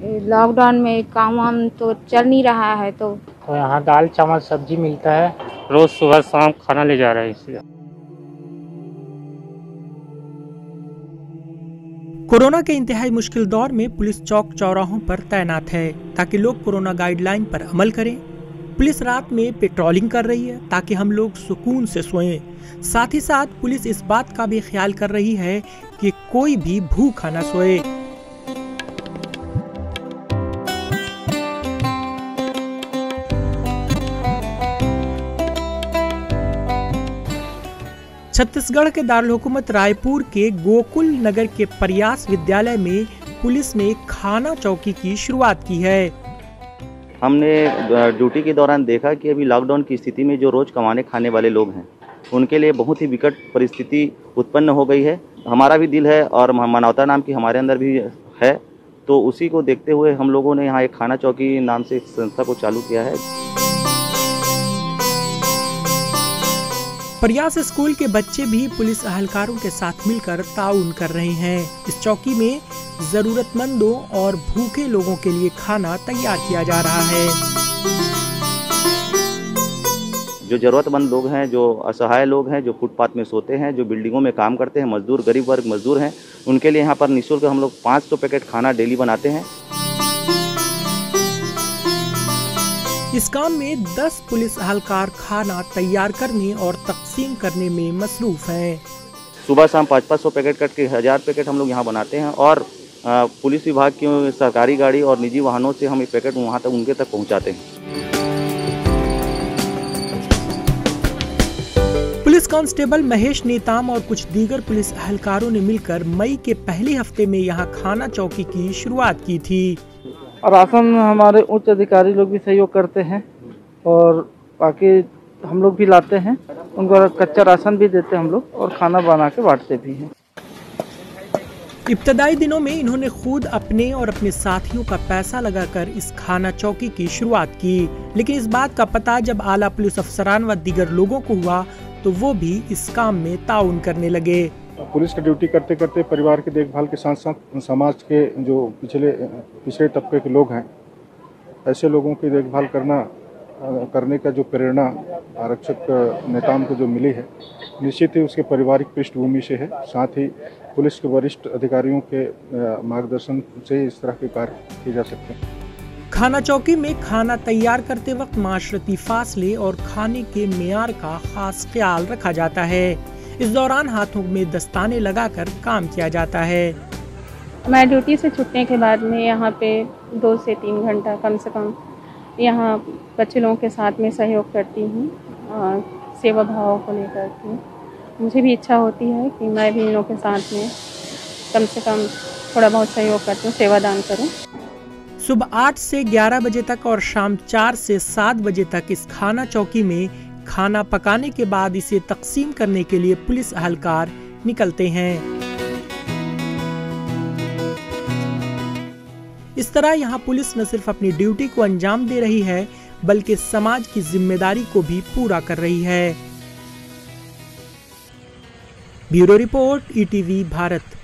Lockdown में काम वाम तो चल नहीं रहा है, तो यहाँ दाल चावल सब्जी मिलता है। रोज सुबह शाम खाना ले जा रहे हैं इसलिए। कोरोना के इंतहाई मुश्किल दौर में पुलिस चौक चौराहों पर तैनात है ताकि लोग कोरोना गाइडलाइन पर अमल करें। पुलिस रात में पेट्रोलिंग कर रही है ताकि हम लोग सुकून से सोएं। साथ ही साथ पुलिस इस बात का भी ख्याल कर रही है कि कोई भी भूखा न सोए। छत्तीसगढ़ के दारुल-हुकूमत रायपुर के गोकुल नगर के प्रयास विद्यालय में पुलिस ने खाना चौकी की शुरुआत की है। हमने ड्यूटी के दौरान देखा कि अभी लॉकडाउन की स्थिति में जो रोज कमाने खाने वाले लोग हैं उनके लिए बहुत ही विकट परिस्थिति उत्पन्न हो गई है। हमारा भी दिल है और मानवता नाम की हमारे अंदर भी है, तो उसी को देखते हुए हम लोगों ने यहाँ एक खाना चौकी नाम से एक संस्था को चालू किया है। प्रयास स्कूल के बच्चे भी पुलिस अहलकारों के साथ मिलकर ताउन कर रहे हैं। इस चौकी में जरूरतमंदों और भूखे लोगों के लिए खाना तैयार किया जा रहा है। जो जरूरतमंद लोग हैं, जो असहाय लोग हैं, जो फुटपाथ में सोते हैं, जो बिल्डिंगों में काम करते हैं, मजदूर, गरीब वर्ग मजदूर हैं, उनके लिए यहाँ पर निःशुल्क हम लोग 500 पैकेट खाना डेली बनाते हैं। इस काम में 10 पुलिस अहलकार खाना तैयार करने और तकसीम करने में मसरूफ हैं। सुबह शाम 500 पैकेट कट के 1000 पैकेट हम लोग यहाँ बनाते हैं और पुलिस विभाग की सरकारी गाड़ी और निजी वाहनों से हम ये पैकेट वहाँ तक उनके तक पहुँचाते हैं। पुलिस कांस्टेबल महेश नेताम और कुछ दीगर पुलिस अहलकारों ने मिलकर मई के पहले हफ्ते में यहाँ खाना चौकी की शुरुआत की थी। राशन हमारे उच्च अधिकारी लोग भी सहयोग करते हैं और बाकी हम लोग भी लाते हैं, उनको कच्चा राशन भी देते हैं हम लोग और खाना बना के बांटते भी हैं। इब्तदाई दिनों में इन्होंने खुद अपने और अपने साथियों का पैसा लगाकर इस खाना चौकी की शुरुआत की, लेकिन इस बात का पता जब आला पुलिस अफसरान व दीगर लोगों को हुआ तो वो भी इस काम में ताउन करने लगे। पुलिस का ड्यूटी करते करते परिवार की देखभाल के साथ साथ समाज के जो पिछड़े तबके के लोग हैं, ऐसे लोगों की देखभाल करने का जो प्रेरणा आरक्षक नेताओं को जो मिली है, निश्चित ही उसके पारिवारिक पृष्ठभूमि से है। साथ ही पुलिस के वरिष्ठ अधिकारियों के मार्गदर्शन से इस तरह के कार्य किए जा सकते हैं। खाना चौकी में खाना तैयार करते वक्त माशरती फासले और खाने के मेयार का खास ख्याल रखा जाता है। इस दौरान हाथों में दस्ताने लगाकर काम किया जाता है। मैं ड्यूटी से छुटने के बाद में यहाँ पे 2 से 3 घंटा कम से कम यहाँ बच्चे लोगों के साथ में सहयोग करती हूँ और सेवा भाव को लेकर के मुझे भी इच्छा होती है कि मैं भी इन लोगों के साथ में कम से कम थोड़ा बहुत सहयोग करती हूँ, सेवादान करूँ। सुबह 8 से 11 बजे तक और शाम 4 से 7 बजे तक इस खाना चौकी में खाना पकाने के बाद इसे तकसीम करने के लिए पुलिस अहलकार निकलते हैं। इस तरह यहाँ पुलिस न सिर्फ अपनी ड्यूटी को अंजाम दे रही है बल्कि समाज की जिम्मेदारी को भी पूरा कर रही है। Bureau report, ETV Bharat.